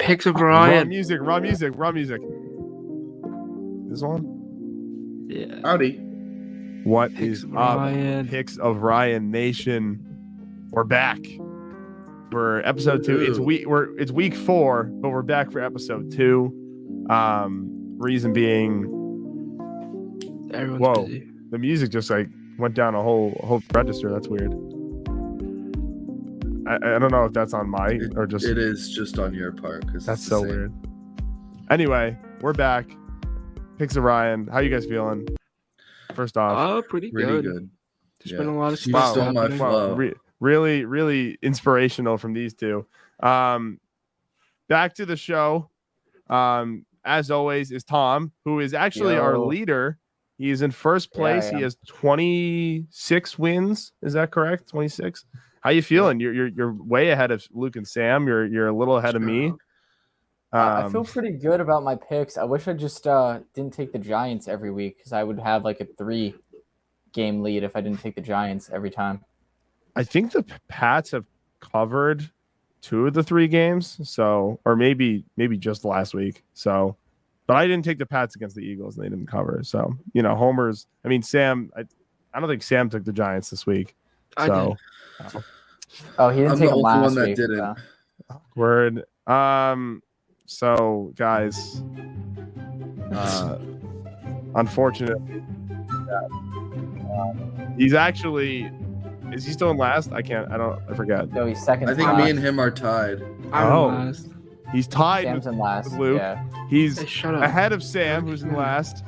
Picks of Raw Ryan. music. This one? Yeah. Howdy. What Picks is of up? Ryan. Picks of Ryan Nation. We're back for episode 2. It's week 4, but we're back for episode 2. Reason being, Everyone's busy. the music just like went down a whole register. That's weird. I don't know if that's on my or just it is just on your part because that's so weird. Anyway, we're back. Picks of Ryan. How you guys feeling? First off, Oh, pretty good. There's been a lot of You stuff stole my happening. flow. Really inspirational from these two. Back to the show. As always, is Tom, who is actually our leader. He is in first place. He has 26 wins. Is that correct? 26. How you feeling? You're way ahead of Luke and Sam. You're a little ahead of me. I feel pretty good about my picks. I wish I just didn't take the Giants every week because I would have like a 3-game lead if I didn't take the Giants every time. I think the Pats have covered 2 of the 3 games, so or maybe just last week. So, but I didn't take the Pats against the Eagles, and they didn't cover. So, homers. I mean, Sam. I don't think Sam took the Giants this week. I So, did. Oh, he didn't I'm take the them only last one that week. didn't. Word. So, guys, unfortunately, he's actually. Is he still in last? I forget. No, he's second. I think last. me and him are tied. I'm last. He's tied Sam's with in last. Luke. Yeah. He's Hey, shut up. ahead of Sam, who's in last.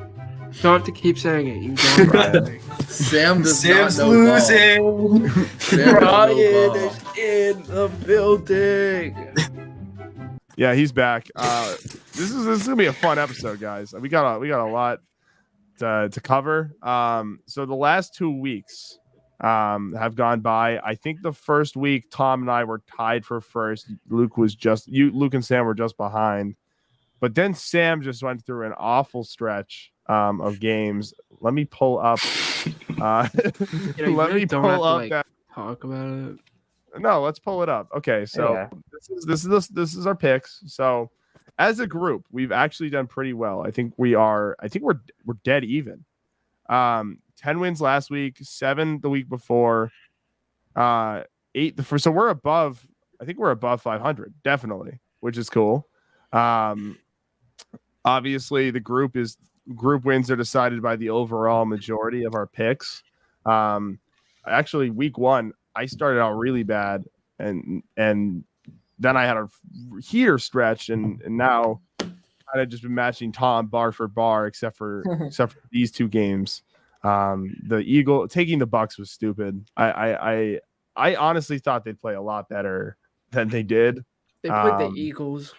You don't have to keep saying it. You don't have to. Sam's not know losing. ball. Sam Ryan doesn't know is in the building. Yeah, he's back. This is gonna be a fun episode, guys. We got a lot to cover. So the last 2 weeks have gone by. I think the first week Tom and I were tied for first. Luke and Sam were just behind. But then Sam just went through an awful stretch of games. Let me pull up. Let me pull up that. Talk about it. No, let's pull it up. Okay, so this is our picks. So as a group, we've actually done pretty well. I think we're dead even. 10 wins last week, 7 the week before, 8 so we're above. I think we're above 500, definitely, which is cool. Obviously, the group wins are decided by the overall majority of our picks. Actually, week 1, I started out really bad, and then I had a heater stretch, and now kind of just been matching Tom bar for bar, except for these 2 games. The Eagle taking the Bucks was stupid. I honestly thought they'd play a lot better than they did. They played the Eagles.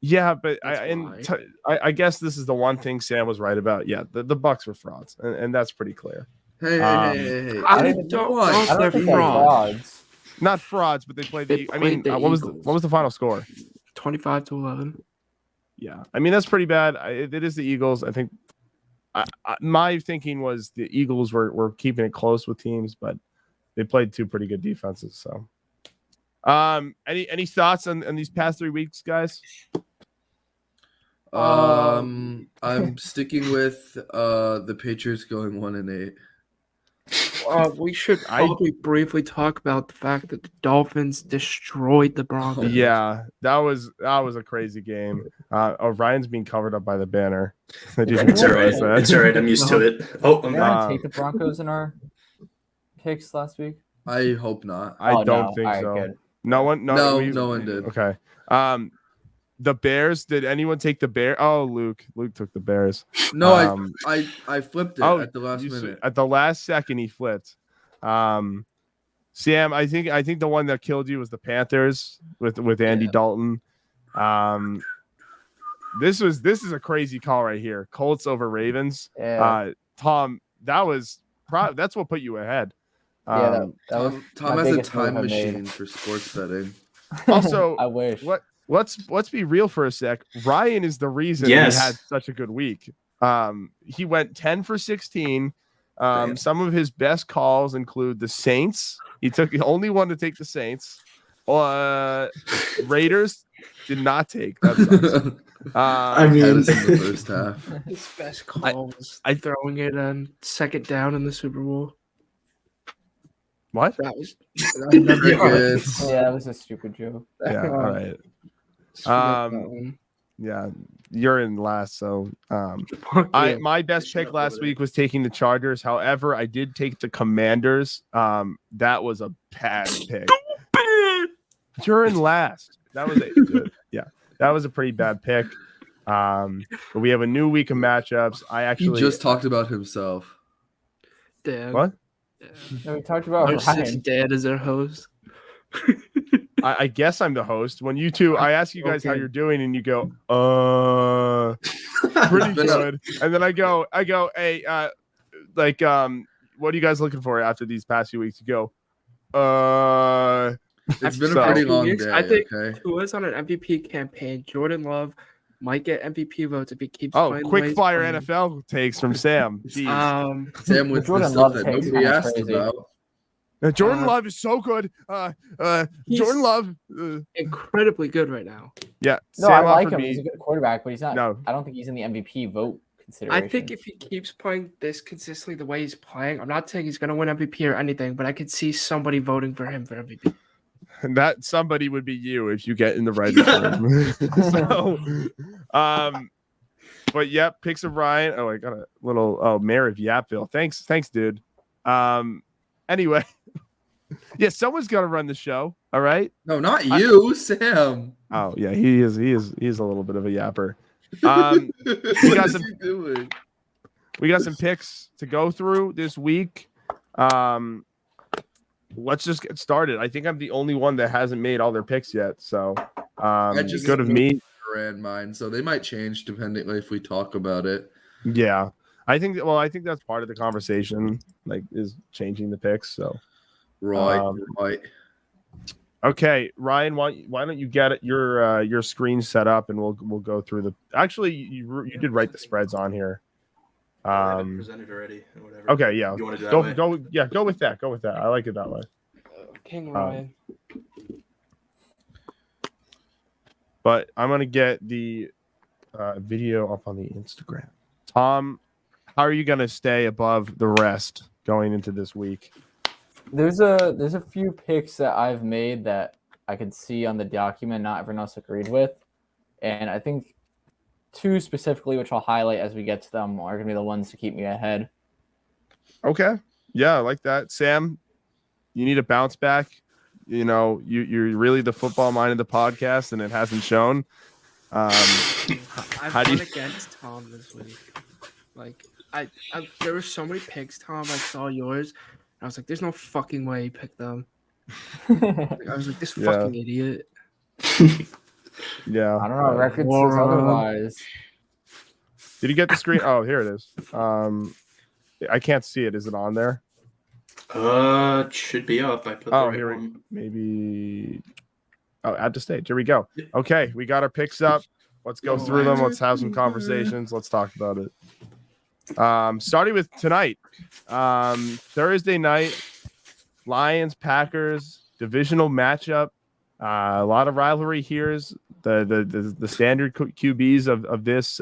Yeah, but I guess this is the one thing Sam was right about. Yeah, the Bucks were frauds, and that's pretty clear. Hey. I don't think they're frauds. Not frauds, but they played the. What was the final score? 25-11. Yeah, I mean that's pretty bad. It is the Eagles. I think. My thinking was the Eagles were keeping it close with teams, but they played 2 pretty good defenses. So, any thoughts on these past 3 weeks, guys? I'm sticking with the Patriots going 1-8. We should probably briefly talk about the fact that the Dolphins destroyed the Broncos. Yeah, that was a crazy game. Ryan's being covered up by the banner. It's all right. It's all right. I'm used to it. Oh, I'm Did take the Broncos in our picks last week? I hope not. I don't think All right, so. good. No one did. Okay. The Bears. Did anyone take the Bears? Oh, Luke took the Bears. No, I flipped it at the last minute. At the last second, he flipped. Sam, I think the one that killed you was the Panthers with Andy Dalton. This is a crazy call right here. Colts over Ravens. Yeah. Tom, that's what put you ahead. That was Tom has a time machine for sports betting. Also, I wish. Let's be real for a sec. Ryan is the reason he had such a good week. He went 10 for 16. Some of his best calls include the Saints. He took the only one to take the Saints. Raiders Did not take. That sucks. I mean, in the first half. His best call was throwing it on second down in the Super Bowl. What? That was Crickets. Yeah, that was a stupid joke. Yeah. All right. Yeah, you're in last. So, my best pick last week was taking the Chargers. However, I did take the Commanders. That was a bad pick. You're in last. That was good. Yeah, that was a pretty bad pick. But we have a new week of matchups. He just talked about himself. Dan. What? No, we talked about Ryan. Dad is our host. I guess I'm the host. When you two, I ask you guys how you're doing, and you go, pretty good. And then I go, hey, what are you guys looking for after these past few weeks? You go, it's been a pretty long day. I think Tua's on an MVP campaign. Jordan Love might get MVP votes if he keeps playing. Quick fire NFL takes from Sam. Jeez. Sam with Jordan Love that nobody asked about. Jordan Love is so good. Jordan Love incredibly good right now. Yeah. No, I like him. He's a good quarterback, but he's not. No. I don't think he's in the MVP vote consideration. I think if he keeps playing this consistently the way he's playing, I'm not saying he's going to win MVP or anything, but I could see somebody voting for him for MVP. And that somebody would be you if you get in the right room. But yep, picks of Ryan. Oh, I got a little Mayor of Yapville. Thanks, dude. Anyway, yeah, someone's got to run the show. All right. No, not you, Sam. Oh yeah, he is a little bit of a yapper. We got some picks to go through this week. Let's just get started. I think I'm the only one that hasn't made all their picks yet. So good of me. Ran mine, so they might change depending if we talk about it. Yeah. I think that's part of the conversation, is changing the picks. So, right. Okay, Ryan, why don't you get your screen set up and we'll go through the. Actually, you did write the spreads on here. Presented already. Or whatever. Okay, yeah. You want to do that go with that. Go with that. I like it that way. King Ryan. But I'm gonna get the video up on the Instagram. Tom, how are you gonna stay above the rest going into this week? There's a few picks that I've made that I could see on the document not everyone else agreed with, and I think two specifically, which I'll highlight as we get to them, are gonna be the ones to keep me ahead. Okay, yeah, I like that. Sam, you need a bounce back. You know, you're really the football mind of the podcast, and it hasn't shown. I've gone against Tom this week. There were so many picks, Tom. I saw yours. And I was like, "There's no fucking way he picked them." I was like, "This fucking idiot." Yeah, I don't know. Record says otherwise. Did you get the screen? Oh, here it is. I can't see it. Is it on there? It should be up. I put the right one. Maybe. Oh, add to stage. Here we go. Okay, we got our picks up. Let's go through them. Let's have some conversations. Let's talk about it. Starting with tonight, Thursday night, Lions Packers divisional matchup. A lot of rivalry here. The standard QBs of this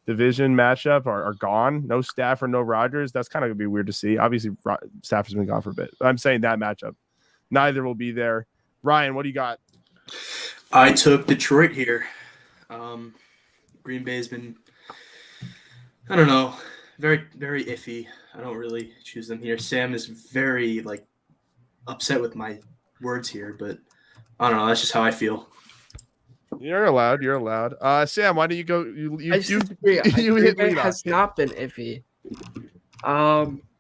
division matchup are gone. No Stafford, no Rodgers. That's kind of gonna be weird to see. Obviously, Stafford's been gone for a bit. I'm saying that matchup, neither will be there. Ryan, what do you got? I took Detroit here. Green Bay's been, I don't know, very, very iffy. I don't really choose them here. Sam is very upset with my words here, but I don't know. That's just how I feel. You're allowed. Sam, why don't you go? I disagree. Green Bay has not been iffy.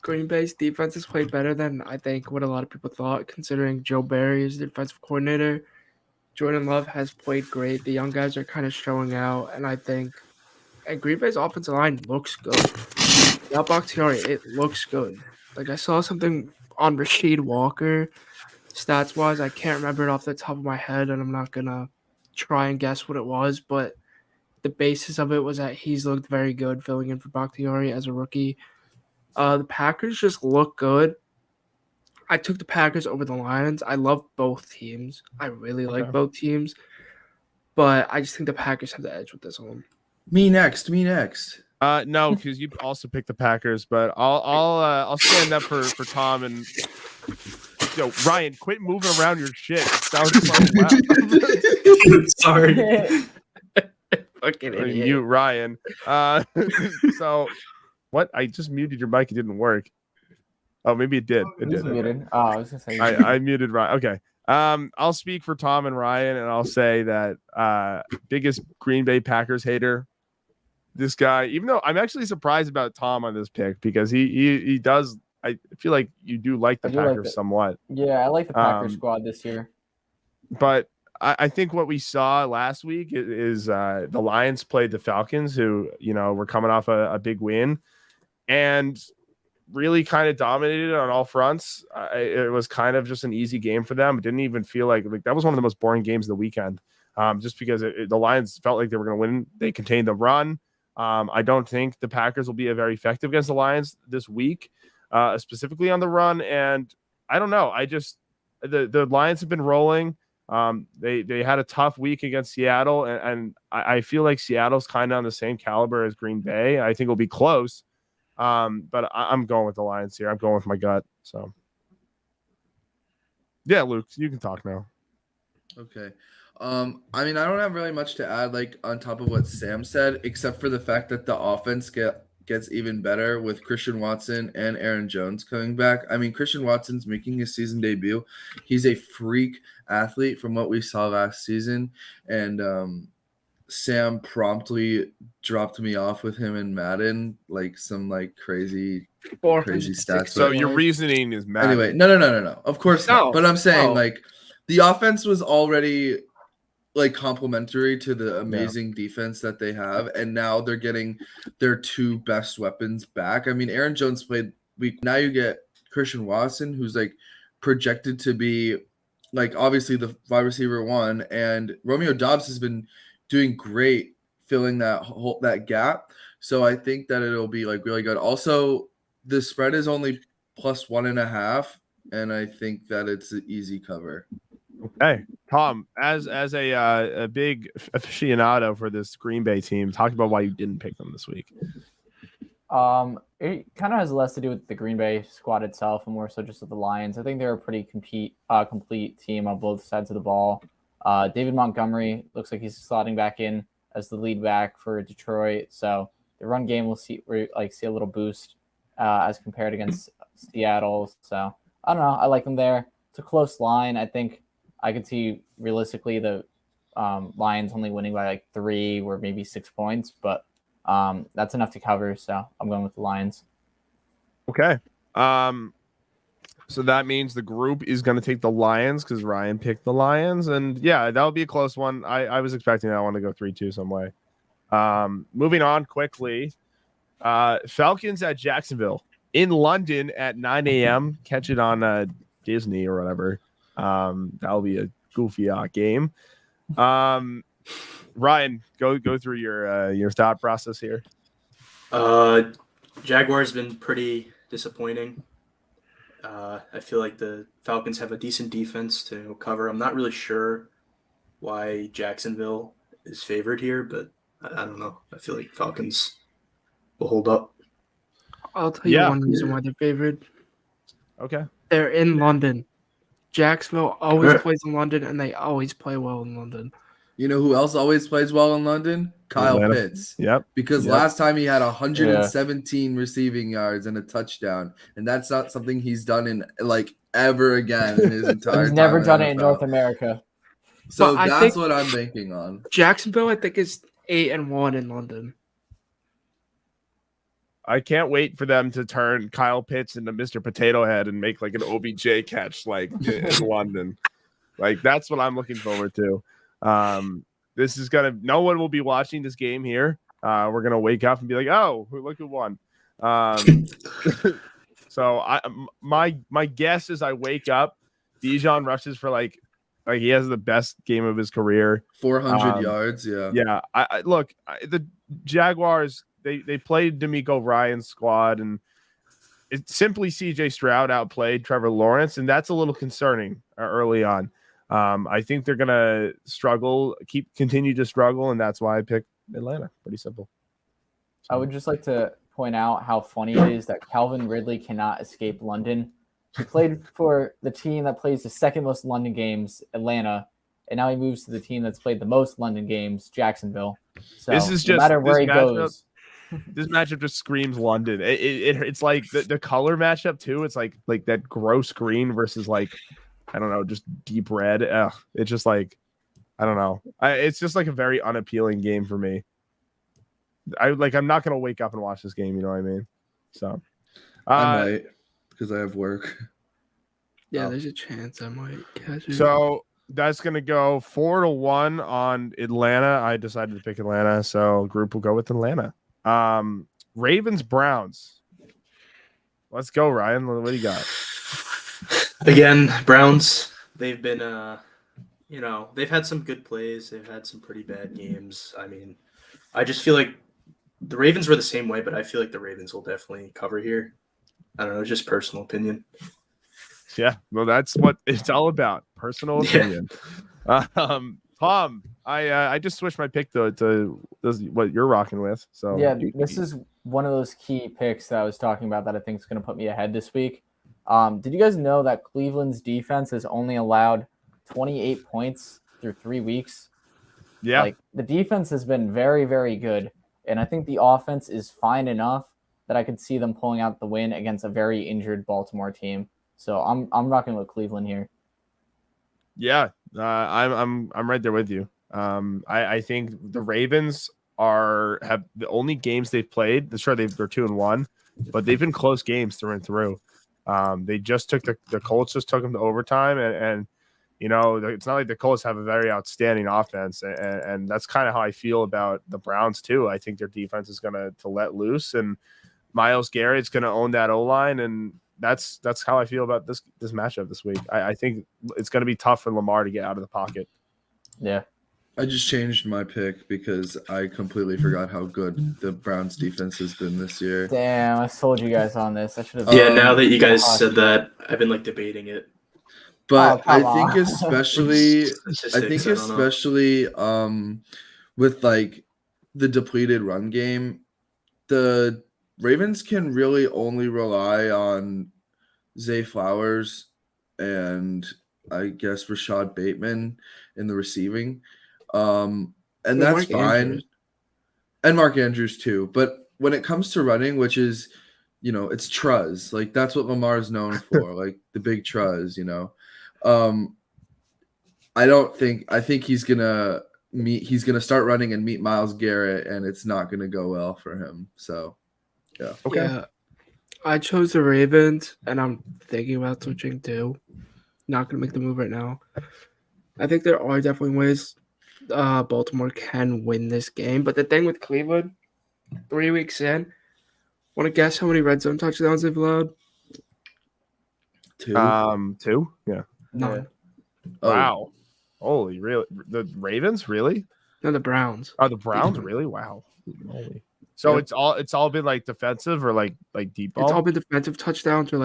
Green Bay's defense has played better than I think what a lot of people thought, considering Joe Barry is the defensive coordinator. Jordan Love has played great. The young guys are kind of showing out, and I think Green Bay's offensive line looks good. Without Bakhtiari, it looks good. I saw something on Rasheed Walker, stats-wise. I can't remember it off the top of my head, and I'm not going to try and guess what it was, but the basis of it was that he's looked very good filling in for Bakhtiari as a rookie. The Packers just look good. I took the Packers over the Lions. I love both teams. I really like both teams. but I just think the Packers have the edge with this one. Me next. No, because you also picked the Packers, but I'll stand up for Tom and Ryan, quit moving around your shit. It sounds so loud. Sorry. Fucking idiot. You, Ryan. So what? I just muted your mic. It didn't work. Oh, maybe it did. It did. Muted. Oh, I was gonna say. I muted Ryan. Okay. I'll speak for Tom and Ryan, and I'll say that biggest Green Bay Packers hater. This guy, even though I'm actually surprised about Tom on this pick because he does. I feel like you do like the Packers somewhat. Yeah, I like the Packers squad this year. But I think what we saw last week is the Lions played the Falcons, who were coming off a big win, and really kind of dominated on all fronts. It was kind of just an easy game for them. It didn't even feel like that was one of the most boring games of the weekend, just because the Lions felt like they were going to win. They contained the run. I don't think the Packers will be very effective against the Lions this week, specifically on the run. And I don't know. The Lions have been rolling. They had a tough week against Seattle, and I feel like Seattle's kind of on the same caliber as Green Bay. I think it'll be close. But I'm going with the Lions here. I'm going with my gut. So, yeah, Luke, you can talk now. Okay. I mean, I don't have really much to add, on top of what Sam said, except for the fact that the offense gets even better with Christian Watson and Aaron Jones coming back. I mean, Christian Watson's making his season debut. He's a freak athlete from what we saw last season, and Sam promptly dropped me off with him in Madden, some crazy stats. So your reasoning is Madden. Anyway, no. Of course not. But I'm saying the offense was already complementary to the amazing defense that they have, and now they're getting their two best weapons back. I mean, Aaron Jones played week. Now you get Christian Watson, who's projected to be obviously the wide receiver one, and Romeo Doubs has been doing great filling that gap. So I think that it'll be really good. Also, the spread is only +1.5, and I think that it's an easy cover. Okay, Tom, as a big aficionado for this Green Bay team, talk about why you didn't pick them this week. It kind of has less to do with the Green Bay squad itself and more so just with the Lions. I think they're a pretty complete team on both sides of the ball. David Montgomery looks like he's slotting back in as the lead back for Detroit. So the run game will see a little boost as compared against Seattle. So I don't know. I like them there. It's a close line. I think I could see realistically the Lions only winning by 3 or maybe 6 points, but that's enough to cover. So I'm going with the Lions. Okay. So that means the group is going to take the Lions because Ryan picked the Lions. And yeah, that'll be a close one. I was expecting that one to go 3-2 some way. Moving on quickly. Falcons at Jacksonville in London at 9 a.m. Catch it on Disney or whatever. That'll be a goofy game. Ryan, go through your thought process here. Jaguars been pretty disappointing. I feel like the Falcons have a decent defense to cover. I'm not really sure why Jacksonville is favored here, but I don't know. I feel like Falcons will hold up. I'll tell you one reason why they're favored. Okay. They're in London. Jacksonville always plays in London, and they always play well in London. You know who else always plays well in London? Kyle Pitts. Yep. Because last time he had 117 receiving yards and a touchdown, and that's not something he's done in ever again in his entire time. He's never done it in North America. So that's what I'm banking on. Jacksonville, I think, is 8-1 in London. I can't wait for them to turn Kyle Pitts into Mr. Potato Head and make an OBJ catch in London. That's what I'm looking forward to. This is no one will be watching this game here. We're gonna wake up and be like, oh, look who won. So my guess is I wake up, Dijon rushes for he has the best game of his career, 400 yards. Yeah. I look, the Jaguars. They played D'Amico Ryan's squad, and it's simply CJ Stroud outplayed Trevor Lawrence, and that's a little concerning early on. I think they're gonna continue to struggle, and that's why I picked Atlanta. Pretty simple. I would just like to point out how funny it is that Calvin Ridley cannot escape London. He played for the team that plays the second most London games, Atlanta, and now he moves to the team that's played the most London games, Jacksonville. So this is no just matter where he goes, this matchup just screams London. It's like the color matchup too. It's like that gross green versus like, I don't know, just deep red. It's just like, I don't know. It's just like a very unappealing game for me. I'm not gonna wake up and watch this game. You know what I mean? So I might, because I have work. Yeah, there's a chance I might catch it. So that's gonna go 4-1 on Atlanta. I decided to pick Atlanta, so group will go with Atlanta. Ravens Browns. Let's go, Ryan. What do you got? Again, Browns. They've been they've had some good plays. They've had some pretty bad games. I mean, I just feel like the Ravens were the same way, but I feel like the Ravens will definitely cover here. I don't know, just personal opinion. Yeah, well, that's what it's all about. Personal opinion. Tom, I just switched my pick to what you're rocking with. So yeah, this is one of those key picks that I was talking about that I think is going to put me ahead this week. Did you guys know that Cleveland's defense has only allowed 28 points through 3 weeks? Yeah, like the defense has been very, very good, and I think the offense is fine enough that I could see them pulling out the win against a very injured Baltimore team. So I'm rocking with Cleveland here. Yeah, I'm right there with you. I think the Ravens have the only games they've played. Sure, they're 2-1, but they've been close games through and through. They just took the Colts just took them to overtime, and it's not like the Colts have a very outstanding offense, and that's kind of how I feel about the Browns too. I think their defense is going to let loose, and Myles Garrett's going to own that O-line, and that's how I feel about this matchup this week. I think it's going to be tough for Lamar to get out of the pocket. Yeah. I just changed my pick because I completely forgot how good the Browns defense has been this year. Damn, I sold you guys on this. I should have. Yeah, now that you guys said that, I've been debating it. But I think especially with the depleted run game, the Ravens can really only rely on Zay Flowers and I guess Rashad Bateman in the receiving. And that's fine. Andrews. And Mark Andrews too. But when it comes to running, which is, it's Truz. That's what Lamar is known for, the big Truz, I think he's gonna start running and meet Myles Garrett, and it's not gonna go well for him. So yeah. Okay. Yeah, I chose the Ravens, and I'm thinking about switching too. Not gonna make the move right now. I think there are definitely ways Baltimore can win this game, but the thing with Cleveland, 3 weeks in, want to guess how many red zone touchdowns they've allowed? 2. 2. Yeah. None. Wow. Holy, really? The Ravens, really? No, the Browns. Oh, the Browns, really? Wow. Holy. So it's all been defensive or like deep ball? It's all been defensive touchdowns or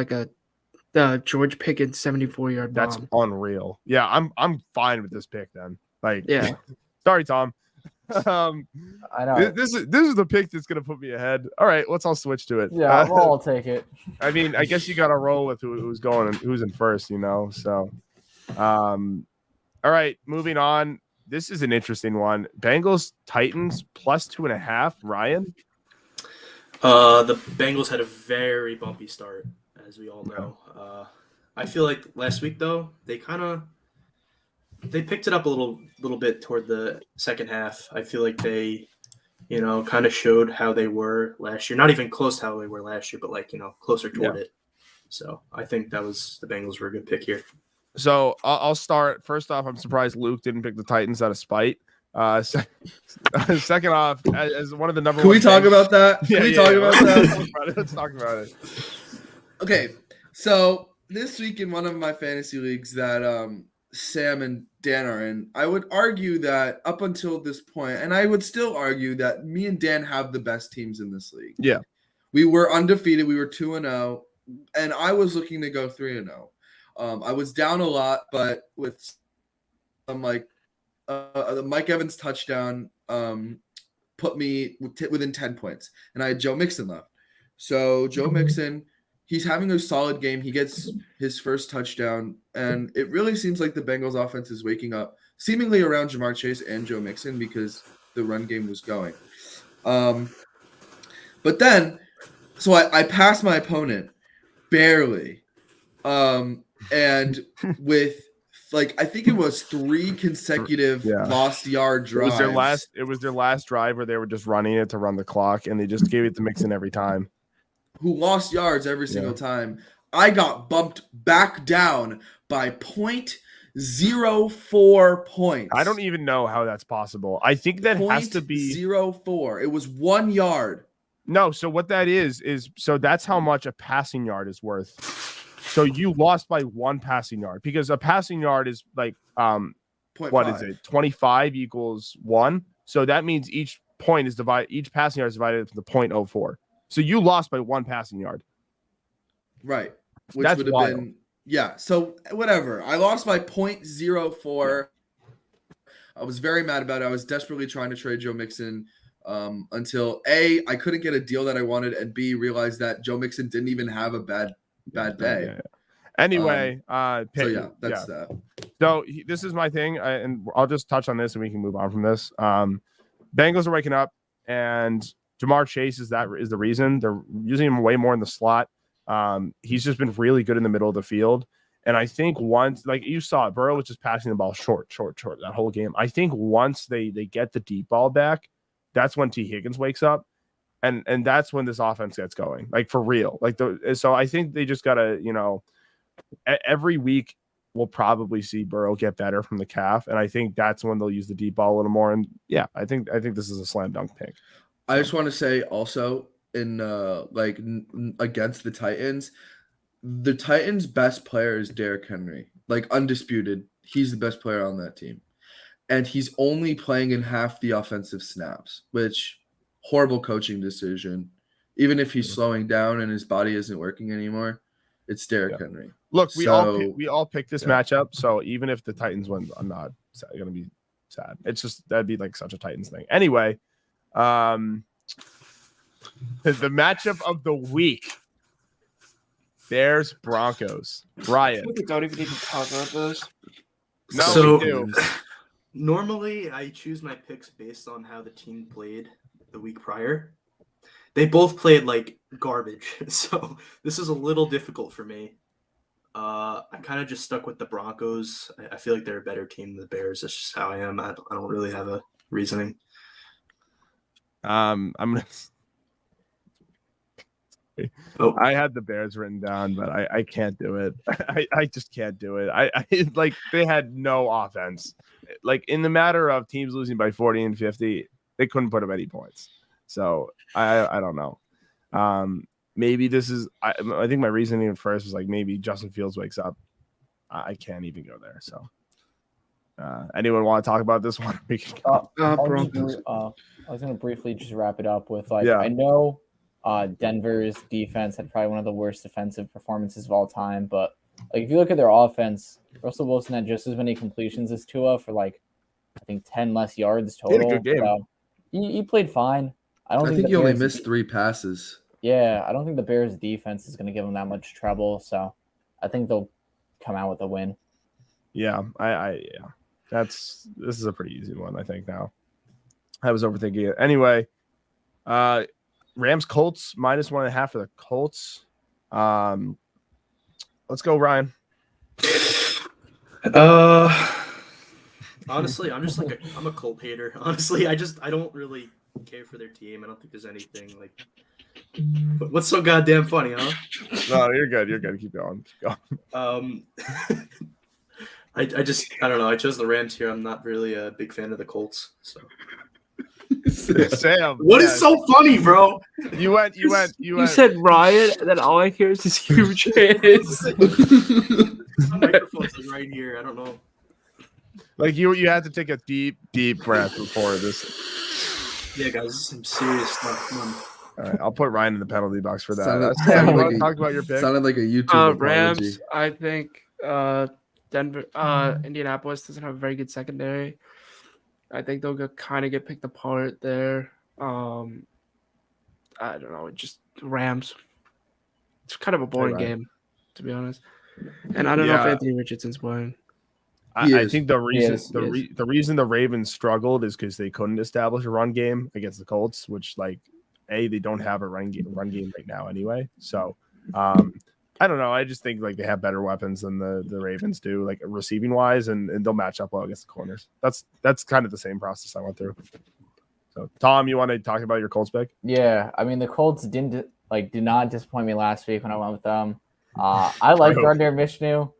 the George Pickens 74-yard bomb. That's unreal. Yeah, I'm fine with this pick then. Yeah. Sorry, Tom. I know this is the pick that's gonna put me ahead. All right, let's all switch to it. Yeah, I'll take it. I mean, I guess you got to roll with who's in first, So, all right, moving on. This is an interesting one. Bengals Titans +2.5. Ryan. The Bengals had a very bumpy start, as we all know. I feel like last week though they picked it up a little bit toward the second half. I feel like they, kind of showed how they were last year. Not even close to how they were last year, but closer toward it. So I think the Bengals were a good pick here. So I'll start. First off, I'm surprised Luke didn't pick the Titans out of spite. Second off, as one of the number Can one. We talk about that? Can we talk about that? Let's talk about it. Okay, so this week in one of my fantasy leagues that Sam and Dan are in, I would argue that up until this point, and I would still argue that me and Dan have the best teams in this league. Yeah. We were undefeated. We were 2-0, and I was looking to go 3-0. I was down a lot, but with like the Mike Evans touchdown put me within 10 points, and I had Joe Mixon left. So Joe Mixon, he's having a solid game. He gets his first touchdown, and it really seems like the Bengals offense is waking up, seemingly around Jamar Chase and Joe Mixon because the run game was going. But then, so I passed my opponent barely, and with I think it was 3 consecutive lost yard drives. It was their last drive where they were just running it to run the clock, and they just gave it to Mixon every time. Who lost yards every single time. I got bumped back down by 0.04 points. I don't even know how that's possible. I think that has to be 0.04. It was 1 yard. No, so what that is so that's how much a passing yard is worth. So you lost by 1 passing yard because a passing yard is like what is it? 25 equals 1. So that means each passing yard is divided into 0.04. So you lost by 1 passing yard. Right. Which would have been so whatever. I lost by 0.04. I was very mad about it. I was desperately trying to trade Joe Mixon until A, I couldn't get a deal that I wanted, and B, realized that Joe Mixon didn't even have a bad day. Yeah. Anyway, that's that. So this is my thing, and I'll just touch on this, and we can move on from this. Bengals are waking up, and Jamar Chase is the reason. They're using him way more in the slot. He's just been really good in the middle of the field, and I think once, like you saw, Burrow was just passing the ball short that whole game. I think once they get the deep ball back, that's when T. Higgins wakes up. And that's when this offense gets going, like for real. So I think they just gotta, every week we'll probably see Burrow get better from the calf, and I think that's when they'll use the deep ball a little more. And yeah, I think this is a slam dunk pick. I just want to say also against the Titans best player is Derrick Henry, undisputed. He's the best player on that team, and he's only playing in half the offensive snaps, which. Horrible coaching decision. Even if he's slowing down and his body isn't working anymore, it's Derrick Henry. Look, we all picked this matchup, so even if the Titans win, I'm not going to be sad. It's just that'd be like such a Titans thing. Anyway, the matchup of the week: Bears Broncos. Ryan, we don't even need to talk about this. No, we do. Normally, I choose my picks based on how the team played the week prior. They both played like garbage, so this is a little difficult for me. I kind of just stuck with the Broncos. I feel like they're a better team than the Bears. That's just how I am. I don't really have a reasoning. I'm gonna. I had the Bears written down, but I can't do it. I just can't do it. I they had no offense. In the matter of teams losing by 40 and 50, they couldn't put up any points. So I don't know. Maybe this is. I think my reasoning at first was maybe Justin Fields wakes up. I can't even go there. So anyone want to talk about this one? We can I was going to briefly just wrap it up with I know Denver's defense had probably one of the worst defensive performances of all time, but if you look at their offense, Russell Wilson had just as many completions as Tua for I think 10 less yards total. He had a good game. So he played fine. I think he only missed 3 passes. Yeah, I don't think the Bears defense is going to give him that much trouble, so I think they'll come out with a win. Yeah, this is a pretty easy one, I think. Now I was overthinking it. Anyway, Rams Colts -1.5 for the Colts. Let's go, Ryan. Honestly, I'm a Colt hater. Honestly, I don't really care for their team. I don't think there's anything but what's so goddamn funny, huh? No, you're good. You're good. Keep going. I don't know. I chose the Rams here. I'm not really a big fan of the Colts. So Sam, what is so funny, bro? You went. You said Ryan, and then all I hear is his huge hands. The microphone's right here. I don't know. You had to take a deep breath before this. Yeah, guys, this is some serious stuff. Come on. All right, I'll put Ryan in the penalty box for that. Sounded Talk about your pick. Sounded like a YouTube apology. Rams. I think they're Indianapolis doesn't have a very good secondary. I think they'll kind of get picked apart there. I don't know, just Rams. It's kind of a boring game, to be honest. And I don't know if Anthony Richardson's playing. I think the reason the Ravens struggled is because they couldn't establish a run game against the Colts, which they don't have a run game right now anyway. So I don't know. I just think they have better weapons than the Ravens do, receiving wise, and they'll match up well against the corners. That's kind of the same process I went through. So Tom, you want to talk about your Colts pick? Yeah, I mean the Colts did not disappoint me last week when I went with them. I like Gardner Minshew.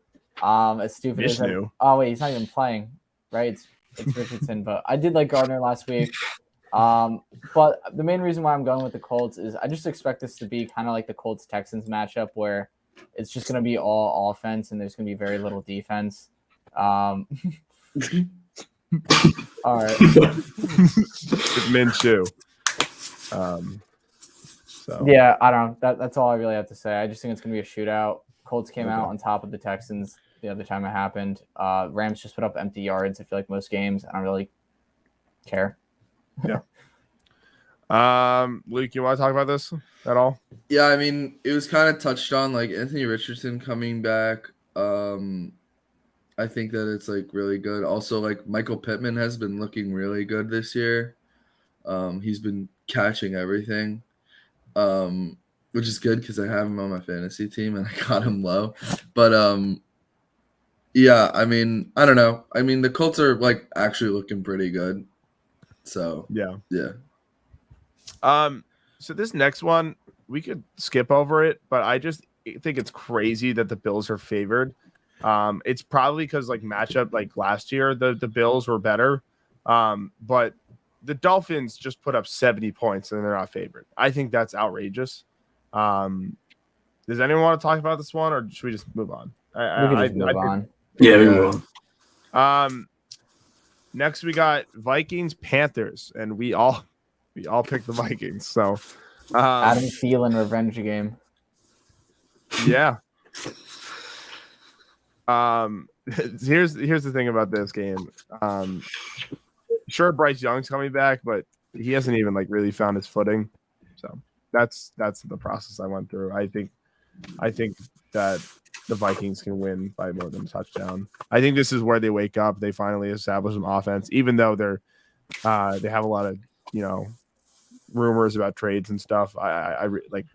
As stupid as oh wait, he's not even playing, right? It's Richardson, but I did like Gardner last week. But the main reason why I'm going with the Colts is I just expect this to be kind of like the Colts-Texans matchup where it's just going to be all offense and there's going to be very little defense. All right. It's Minshew. So yeah, I don't know. That's all I really have to say. I just think it's going to be a shootout. Colts came out on top of the Texans the other time it happened. Rams just put up empty yards. I feel like most games. I don't really care. Yeah. Luke, you want to talk about this at all? Yeah, I mean, it was kind of touched on, Anthony Richardson coming back. I think that it's really good. Also, Michael Pittman has been looking really good this year. He's been catching everything, which is good because I have him on my fantasy team and I got him low. But yeah, I mean, I don't know. I mean, the Colts are actually looking pretty good. So yeah. So this next one, we could skip over it, but I just think it's crazy that the Bills are favored. It's probably because matchup last year, the Bills were better. But the Dolphins just put up 70 points and they're not favored. I think that's outrageous. Does anyone want to talk about this one, or should we just move on? We can just move on. Yeah, we move on. Next we got Vikings Panthers, and we all picked the Vikings. So Adam Thielen revenge game. Yeah. Here's the thing about this game. Sure, Bryce Young's coming back, but he hasn't even really found his footing. So that's the process I went through. I think that the Vikings can win by more than a touchdown. I think this is where they wake up. They finally establish some offense, even though they have a lot of rumors about trades and stuff. I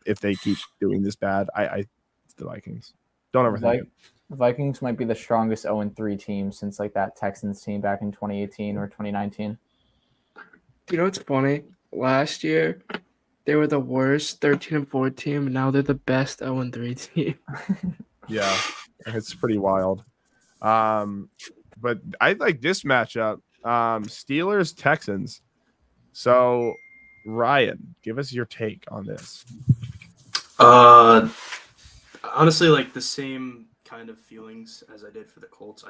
if they keep doing this bad, it's the Vikings. Don't overthink it. The Vikings might be the strongest 0-3 team since that Texans team back in 2018 or 2019. You know what's funny? Last year, they were the worst 13-4 team, and now they're the best 0-3 team. Yeah, it's pretty wild. But I like this matchup. Steelers Texans. So Ryan, give us your take on this. Honestly, the same kind of feelings as I did for the Colts.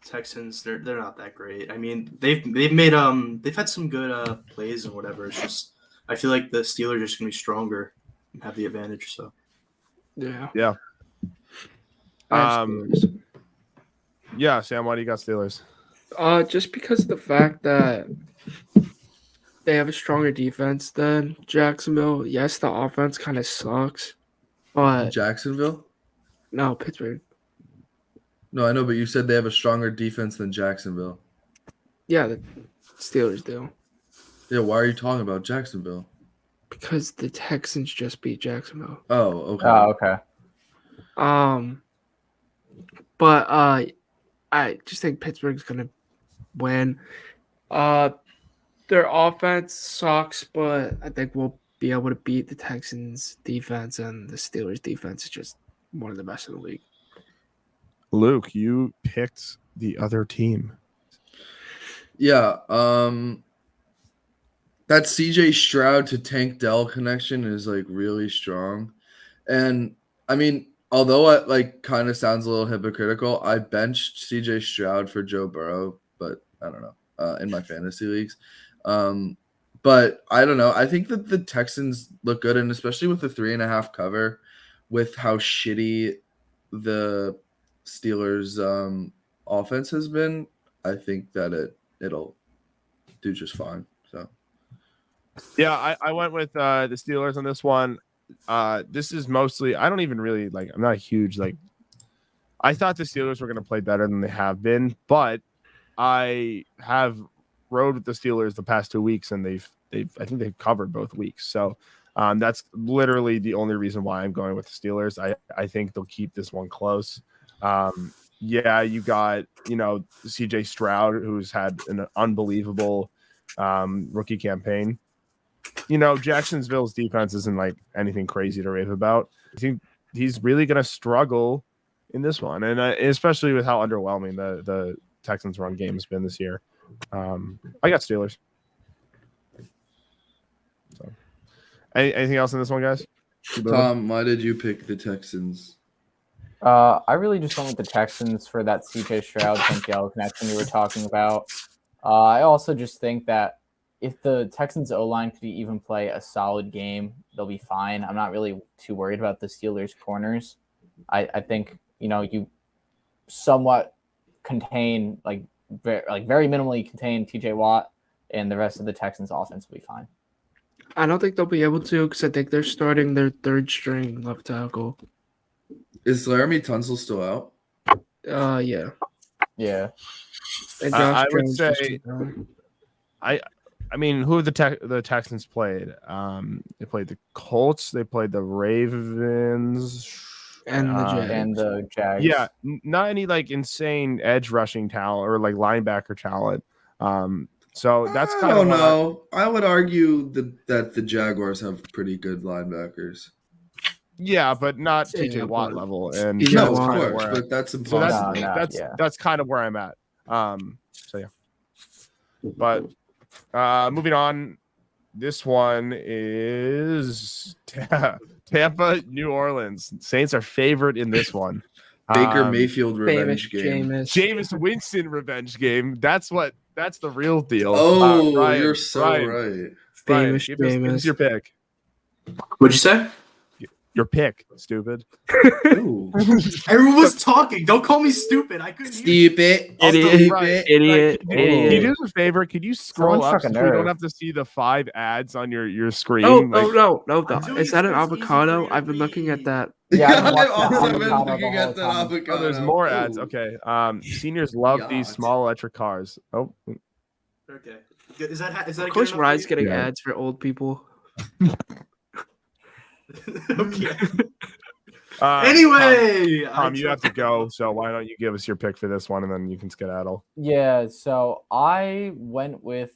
Texans, they're not that great. I mean, they've had some good plays and whatever. It's just I feel like the Steelers are just gonna be stronger and have the advantage. So yeah. Yeah, Sam, why do you got Steelers? Just because of the fact that they have a stronger defense than Jacksonville. Yes, the offense kind of sucks, but Jacksonville? No, Pittsburgh. No, I know, but you said they have a stronger defense than Jacksonville. Yeah, the Steelers do. Yeah, why are you talking about Jacksonville? Because the Texans just beat Jacksonville. Oh, okay. Oh, okay. But I just think Pittsburgh's gonna win. Their offense sucks, but I think we'll be able to beat the Texans defense, and the Steelers defense is just one of the best in the league. Luke, you picked the other team. Yeah, that CJ Stroud to Tank Dell connection is really strong. And I mean, although it kind of sounds a little hypocritical, I benched CJ Stroud for Joe Burrow, but I don't know, in my fantasy leagues. But I don't know. I think that the Texans look good, and especially with the 3.5 cover, with how shitty the Steelers offense has been, I think that it'll do just fine. So yeah, I went with the Steelers on this one. This is mostly I don't even really like. I'm not a huge like. I thought the Steelers were going to play better than they have been, but I have rode with the Steelers the past 2 weeks, and I think they've covered both weeks. So that's literally the only reason why I'm going with the Steelers. I think they'll keep this one close. Yeah, you got CJ Stroud, who's had an unbelievable rookie campaign. Jacksonville's defense isn't like anything crazy to rave about. I think he's really going to struggle in this one, and especially with how underwhelming the Texans run game has been this year. I got Steelers. So, anything else in this one, guys? Tom, why did you pick the Texans? I really just went with the Texans for that CJ Stroud Santiago connection we were talking about. I also just think that if the Texans O-line could even play a solid game, they'll be fine. I'm not really too worried about the Steelers corners. I think you somewhat contain very minimally contain TJ Watt, and the rest of the Texans offense will be fine. I don't think they'll be able to because I think they're starting their third string left tackle. Is Laramie Tunsil still out? Yeah. Yeah. And I would Jones say I mean, who have the Texans played? They played the Colts. They played the Ravens. and the Jags. Yeah, not any like insane edge rushing talent or like linebacker talent. So that's kind of. I don't know. I would argue that the Jaguars have pretty good linebackers. Yeah, but not TJ Watt level. And no, of course, but that's impossible. So that's kind of where I'm at. So yeah. But moving on, this one is Tampa, New Orleans. Saints are favored in this one. Baker Mayfield revenge game. Jameis Winston revenge game. That's the real deal. Oh, Ryan, you're so right. Ryan, give us your pick. What'd you say? Your pick, stupid. Everyone was talking. Don't call me stupid. I couldn't stupid. Idiot. Can you do us a favor? Could you scroll up so we don't have to see the 5 ads on your screen? No. Is that an avocado? I've been looking at that. Yeah, I've also been looking at that avocado. Oh, there's more ads. Okay. Seniors love these small electric cars. Oh. Okay. Is that of course, Ryan's getting ads for old people. Okay. Anyway, Tom, you have to go. So why don't you give us your pick for this one, and then you can skedaddle. Yeah. So I went with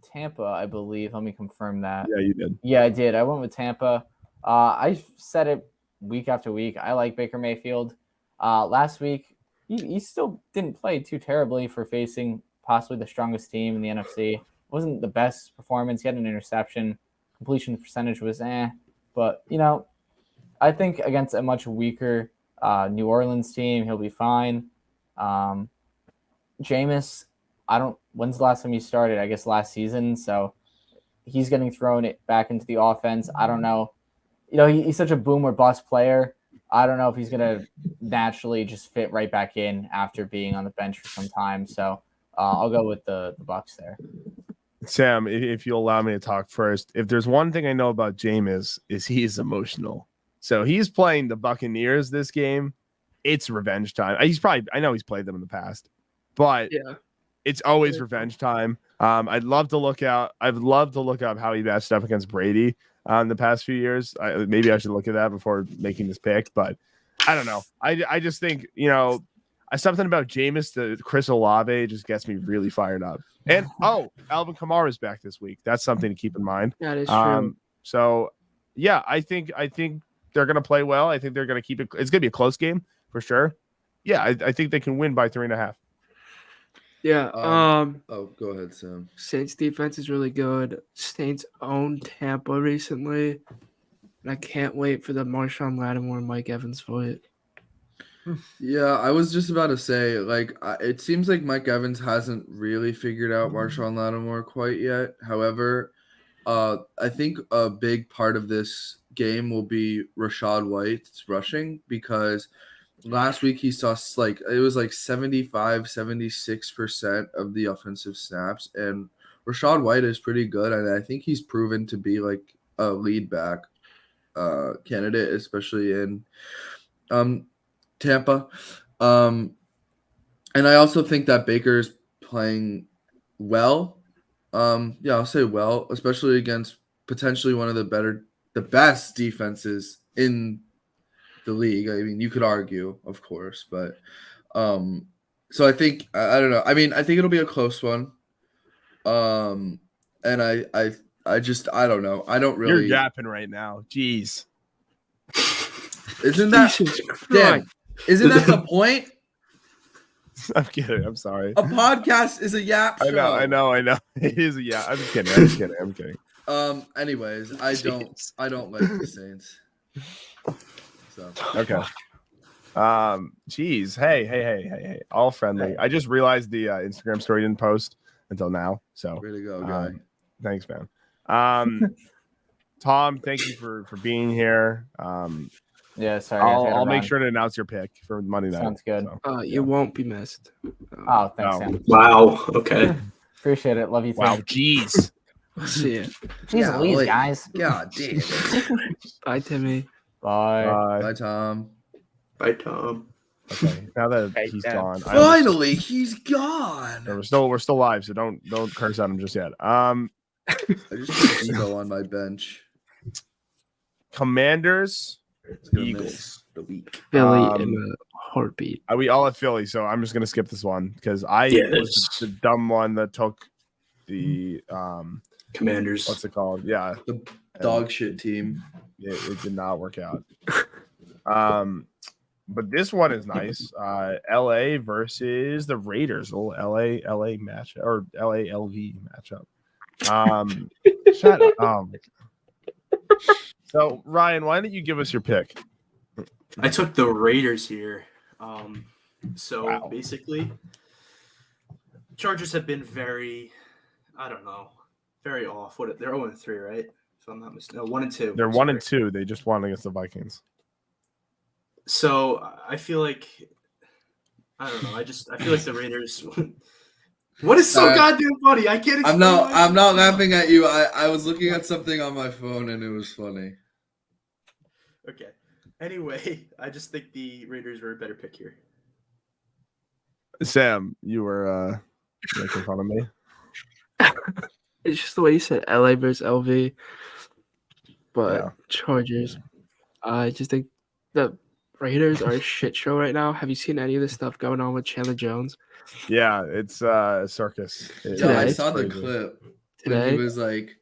Tampa, I believe. Let me confirm that. Yeah, you did. Yeah, I did. I went with Tampa. I said it week after week. I like Baker Mayfield. Last week, he still didn't play too terribly for facing possibly the strongest team in the NFC. It wasn't the best performance. He had an interception. Completion percentage was But, I think against a much weaker New Orleans team, he'll be fine. Jameis, when's the last time he started? I guess last season. So he's getting thrown back into the offense. I don't know. He's such a boom or bust player. I don't know if he's going to naturally just fit right back in after being on the bench for some time. So I'll go with the Bucs there. Sam, if you'll allow me to talk first, if there's one thing I know about Jameis is he is emotional. So he's playing the Buccaneers this game. It's revenge time. I know he's played them in the past, but it's always revenge time. I'd love to look up how he matched up against Brady the past few years. Maybe I should look at that before making this pick, but I don't know. I just think, something about Jameis, the Chris Olave just gets me really fired up. And Alvin Kamara is back this week. That's something to keep in mind. That is true. So yeah, I think they're gonna play well. I think they're gonna keep it. It's gonna be a close game for sure. Yeah, I think they can win by 3.5. Yeah. Go ahead, Sam. Saints defense is really good. Saints owned Tampa recently, and I can't wait for the Marshawn Lattimore and Mike Evans fight. Yeah, I was just about to say, it seems like Mike Evans hasn't really figured out Marshawn Lattimore quite yet. However, I think a big part of this game will be Rachaad White's rushing because last week he saw like it was like 76% of the offensive snaps, and Rachaad White is pretty good, and I think he's proven to be like a lead back candidate, especially in Tampa. And I also think that Baker's playing well. I'll say well, especially against potentially one of the best defenses in the league. I mean, you could argue, of course, but so I think I don't know. I mean, I think it'll be a close one. And I don't know. I don't really. You're yapping right now. Jeez. Isn't that damn? Isn't that the point? I'm kidding. I'm sorry. A podcast is a yap show. I know. It is a yap. I'm kidding. Anyways, I don't like the Saints. So okay. Geez. Hey. All friendly. I just realized the Instagram story didn't post until now. So way to go, guy. Thanks, man. Tom, thank you for being here. Yeah, sorry. I'll make sure to announce your pick for Monday night. Sounds good. So. You won't be missed. Oh, thanks, Sam. Wow. Okay. Appreciate it. Love you too. Wow. Jeez. See ya. Jeez Louise, guys. God damn. Bye, Timmy. Bye. Bye, Tom. Bye, Tom. Okay. Now that he's gone, Finally, he's gone. we're still live, so don't curse at him just yet. I just put Ego on my bench. Commanders. Eagles. The week. Philly in a heartbeat. We all have Philly, so I'm just gonna skip this one because I was the dumb one that took the Commanders. What's it called? Yeah, The dog shit team. it did not work out. But this one is nice. LA versus the Raiders. A little LA match or LALV matchup. Shut up. So Ryan, why don't you give us your pick? I took the Raiders here. Basically, Chargers have been very off. They're 0-3, right? If I'm not mistaken. No, 1-2. They're 1-2. They just won against the Vikings. So I feel like I don't know. I feel like the Raiders. What is so goddamn funny? I can't. I'm not laughing at you. I was looking at something on my phone and it was funny. Okay. Anyway, I just think the Raiders were a better pick here. Sam, you were making fun of me. It's just the way you said LA versus LV, but Yeah. Chargers. I just think the Raiders are a shit show right now. Have you seen any of the stuff going on with Chandler Jones? Yeah, it's a circus. I saw the crazy. clip Today? when he was like,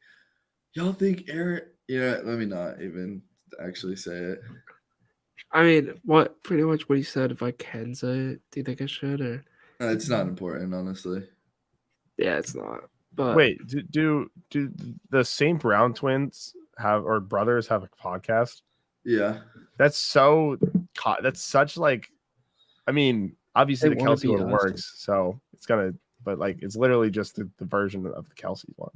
"Y'all think Aaron?" Yeah, let me not even actually say it. I mean, pretty much what he said. If I can say it, do you think I should? Or It's not important, honestly. yeah, it's not. But Wait, do the St. Brown twins or brothers have a podcast? Yeah. That's such like, I mean, obviously They the wanna Kelsey be one us. works, so it's gonna, but like it's literally just the version of the Kelsey one.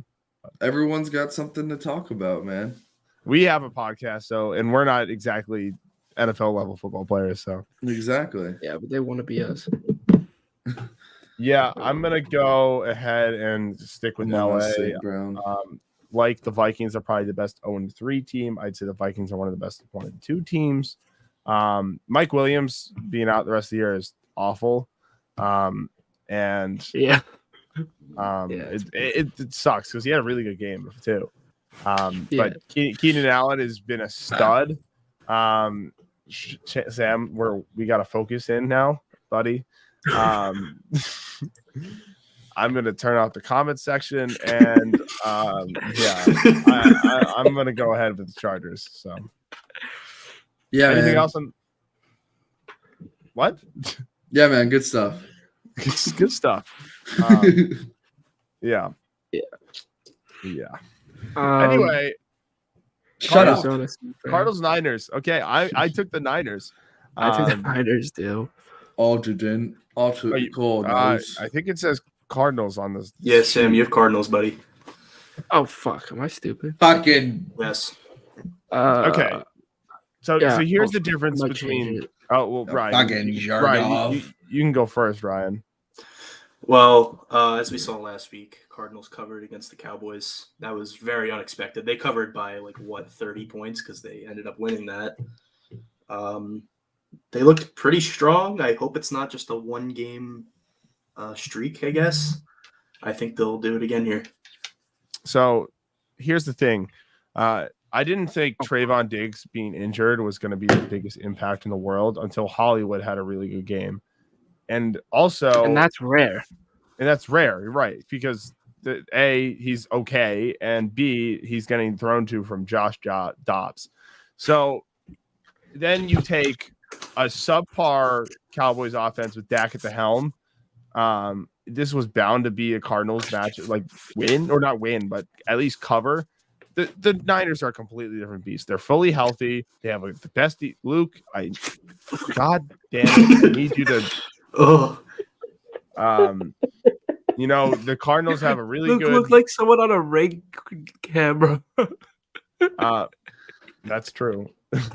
Everyone's got something to talk about, man. We have a podcast, and we're not exactly NFL level football players, so Exactly. yeah, but they want to be us. yeah, I'm gonna go ahead and stick with Come on, LA. St. Brown. Like the Vikings are probably the best 0-3 team. I'd say the Vikings are one of the best 1-2 teams. Mike Williams being out the rest of the year is awful. And Yeah. it sucks because he had a really good game too. But Keenan Allen has been a stud. Sam, we got to focus in now, buddy. I'm going to turn off the comment section and I'm going to go ahead with the Chargers. So Yeah. Anything man. else on what? Yeah, man. Good stuff. Good stuff. Yeah. Anyway, Shut up. Cardinals Niners. Okay, I took the Niners. I think the Niners do. Alderton. Cold. I think it says Cardinals on this. Yeah, Sam, you have Cardinals, buddy. Oh fuck! Am I stupid? Fucking Yes. Okay. So here's the I difference might between change it. Oh well, Ryan. Fucking you can go first, Ryan. Well, as we saw last week, Cardinals covered against the Cowboys. That was very unexpected. They covered by 30 points because they ended up winning that. They looked pretty strong. I hope it's not just a one-game streak, I guess. I think they'll do it again here. So here's the thing. I didn't think Trayvon Diggs being injured was going to be the biggest impact in the world until Hollywood had a really good game. And that's rare. And that's rare, right? Because A, he's okay, and B, he's getting thrown to from Josh Dobbs. So then you take a subpar Cowboys offense with Dak at the helm. This was bound to be a Cardinals match, win or not win, but at least cover. The Niners are a completely different beast. They're fully healthy. They have the best. Luke, God damn it, I need you to. The Cardinals have a really good. Look like someone on a ring camera. That's true.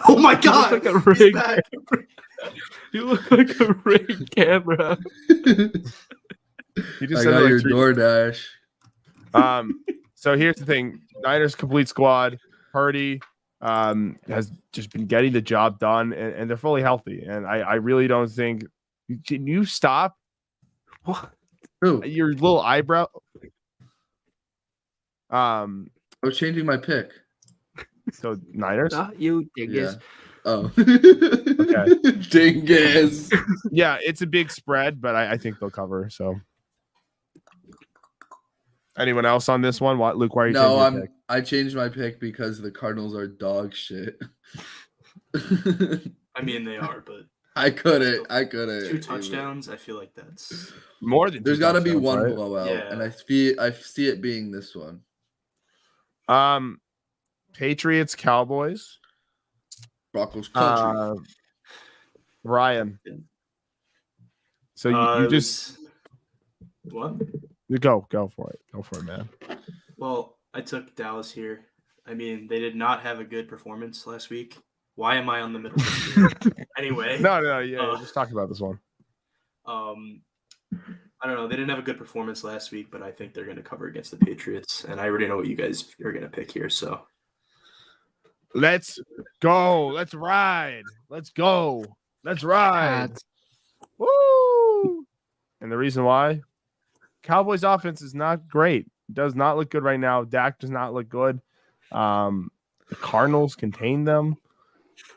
Oh my God! You look like a ring camera. You look like a ring camera. You just I said got your DoorDash. DoorDash. So here's the thing: Niners complete squad. Purdy has just been getting the job done, and they're fully healthy. And I really don't think. Can you stop? What? Who? Your little eyebrow. I was changing my pick. So Niners. Not you, dingus. Yeah. Oh. Okay. Dingus. Yeah, it's a big spread, but I think they'll cover. So. Anyone else on this one? What, Luke? Why are you changing your pick? I changed my pick because the Cardinals are dog shit. I mean, they are, but I couldn't. 2 touchdowns. I feel like that's more than. There's got to be one right? blowout, Yeah. and I see it being this one. Patriots, Cowboys, Broncos country. Ryan. So you just what? Go for it. Go for it, man. Well, I took Dallas here. I mean, they did not have a good performance last week. Why am I on the middle? Anyway. No, yeah. Just talk about this one. I don't know. They didn't have a good performance last week, but I think they're going to cover against the Patriots, and I already know what you guys are going to pick here. So let's go. Let's ride. Let's go. Let's ride. Woo! And the reason why? Cowboys offense is not great. It does not look good right now. Dak does not look good. The Cardinals contained them.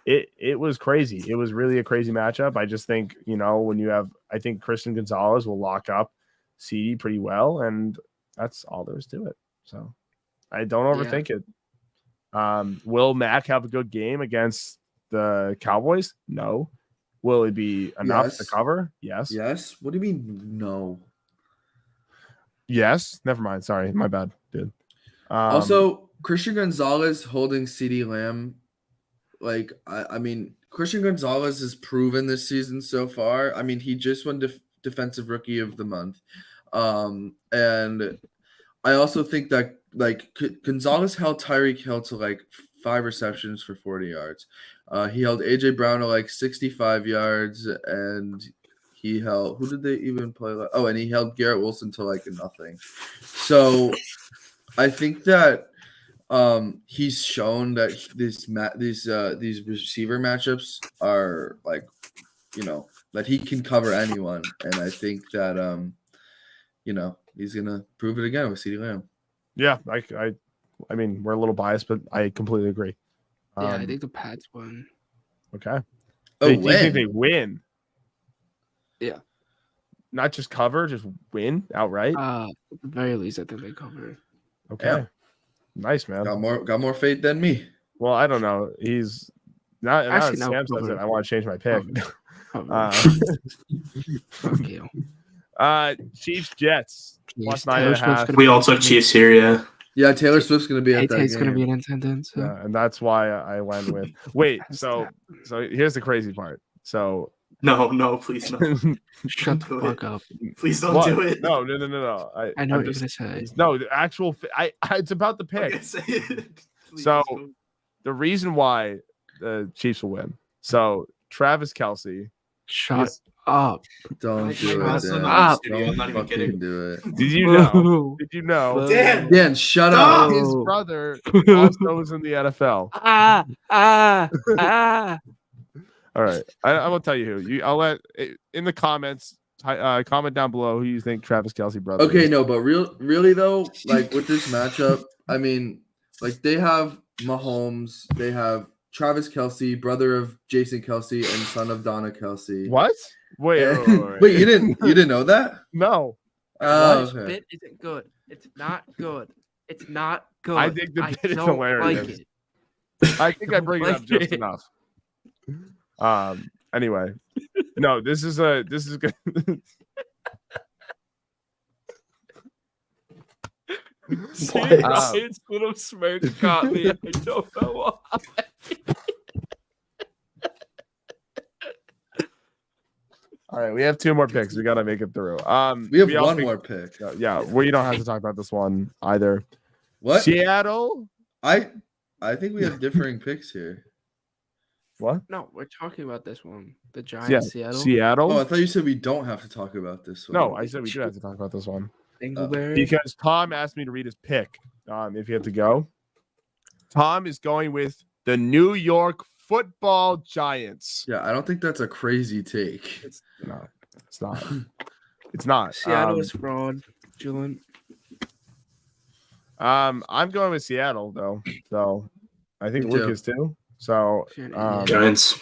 It was crazy. It was really a crazy matchup. I just think, when you have, I think Christian Gonzalez will lock up CD pretty well, and that's all there is to it. So I don't overthink it. Will Mack have a good game against the Cowboys? No. Will it be enough to cover? Yes. Yes. What do you mean no? Yes. Never mind. Sorry. My bad, dude. Also, Christian Gonzalez holding CeeDee Lamb. I mean, Christian Gonzalez has proven this season so far. I mean, he just won Defensive Rookie of the Month. And I also think that, Gonzalez held Tyreek Hill to, 5 receptions for 40 yards. He held A.J. Brown to, 65 yards, and he held – who did they even play? And he held Garrett Wilson to, nothing. So I think that – he's shown that these receiver matchups are that he can cover anyone, and I think that he's gonna prove it again with CeeDee Lamb. Yeah, I mean we're a little biased, but I completely agree. Yeah, I think the Pats win. Okay. Oh, you think they win? Yeah. Not just cover, just win outright. At the very least, I think they cover. Okay. Yeah. Nice, man. Got more faith than me. Well, I don't know. He's not. Actually, Sam says it. I want to change my pick. Fuck you. Chiefs, Jets. Plus 9.5. We all took Chiefs here, yeah. Yeah, Taylor Swift's gonna be at that He's game. gonna be in attendance. So. Yeah, and that's why I went with. Wait, so here's the crazy part. So no, please no. Shut the fuck up. Please don't do it. No. I know what you're gonna say. No, the actual. It's about the pick. Okay, say it. So the reason why the Chiefs will win. So Travis Kelce. Shut up. Don't do it, Dan. Up. Don't I'm not even fucking kidding. do it. Did you know? Did you know? Dan. Dan, shut Stop. up. His brother also was in the NFL. Ah. All right, I will tell you who. I'll let in the comments. Comment down below who you think Travis Kelce brother. Okay, is. no, but really though, like with this matchup, I mean, like they have Mahomes, they have Travis Kelce, brother of Jason Kelce and son of Donna Kelce. What? Wait, Wait, you didn't know that? No. Oh, This okay. bit isn't good. It's not good. It's not good. I think the bit is don't hilarious. Like it. I think I bring it up Like just it. enough. Anyway, no, this is good. Ryan's little smirk got me. I don't know why. All right, we have 2 more picks. We gotta make it through. We have one more pick. Yeah, we don't have to talk about this one either. What? Seattle? I think we have differing picks here. What? No, we're talking about this one. The Giants, Seattle. Seattle? Oh, I thought you said we don't have to talk about this one. No, I said we do have to talk about this one. Dingleberry. Because Tom asked me to read his pick. If you had to go. Tom is going with the New York Football Giants. Yeah, I don't think that's a crazy take. It's not. It's not. Seattle is fraud. Julian. I'm going with Seattle though. So I think Me Luke too. is too. So Giants.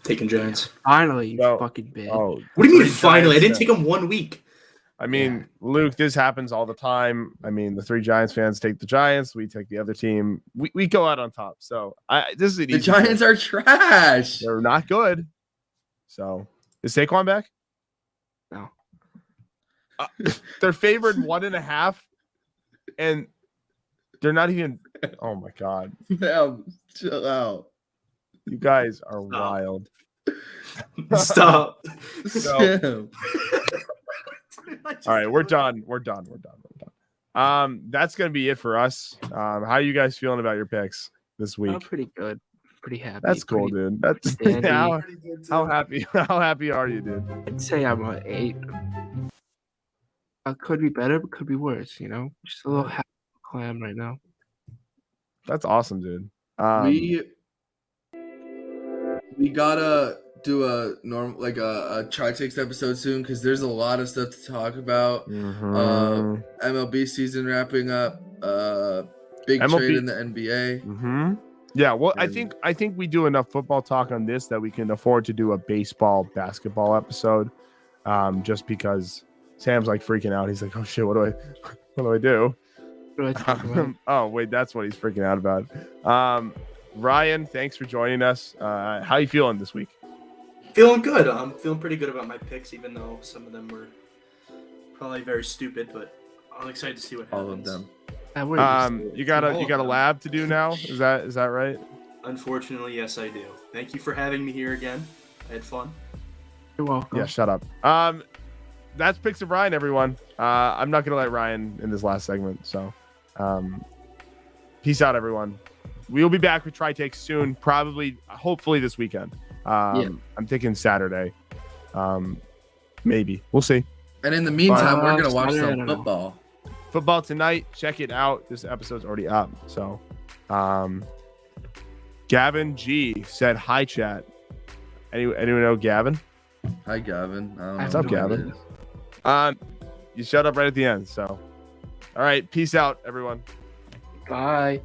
Taking Giants. Finally, you No. fucking bitch. oh, What do you mean 3 finally? I Giants didn't take them 1 week. I mean, Luke, this happens all the time. I mean, the 3 Giants fans take the Giants. We take the other team. We go out on top. So this is an The easy Giants pick. are trash. They're not good. So is Saquon back? No. They're favored 1.5, and they're not even. Oh my god, Damn, chill out. you guys are wild. Stop. Damn. All right, we're done. We're done. That's gonna be it for us. How are you guys feeling about your picks this I'm week? pretty good. Pretty happy. That's cool, dude. That's dandy. how happy are you, dude? I'd say I'm an 8. Could be better, but could be worse. You know, just a little happy clam right now. That's awesome, dude. We gotta do a normal like a try takes episode soon because there's a lot of stuff to talk about. MLB season wrapping up. Big trade in the NBA. Yeah, well, And- I think we do enough football talk on this that we can afford to do a baseball basketball episode. Just because Sam's like freaking out. He's like, "Oh shit, what do I do?" What do I talk about? Oh wait, that's what he's freaking out about. Ryan, thanks for joining us. How you feeling this week? Feeling good. I'm feeling pretty good about my picks, even though some of them were probably very stupid. But I'm excited to see what happens. All of them. You got a lab to do now. Is that right? Unfortunately, yes, I do. Thank you for having me here again. I had fun. You're welcome. Yeah, shut up. That's Picks of Ryan, everyone. I'm not gonna let Ryan in this last segment. So, peace out, everyone. We'll be back with Try Takes soon. Hopefully this weekend. I'm thinking Saturday. Maybe we'll see. And in the meantime, we're gonna watch Saturday, I some don't know. football. Football tonight. Check it out. This episode's already up. So, Gavin G said hi, chat. Anyone know Gavin? Hi, Gavin. I don't What's know up, who that Gavin? is. You shut up right at the end. So, all right. Peace out, everyone. Bye.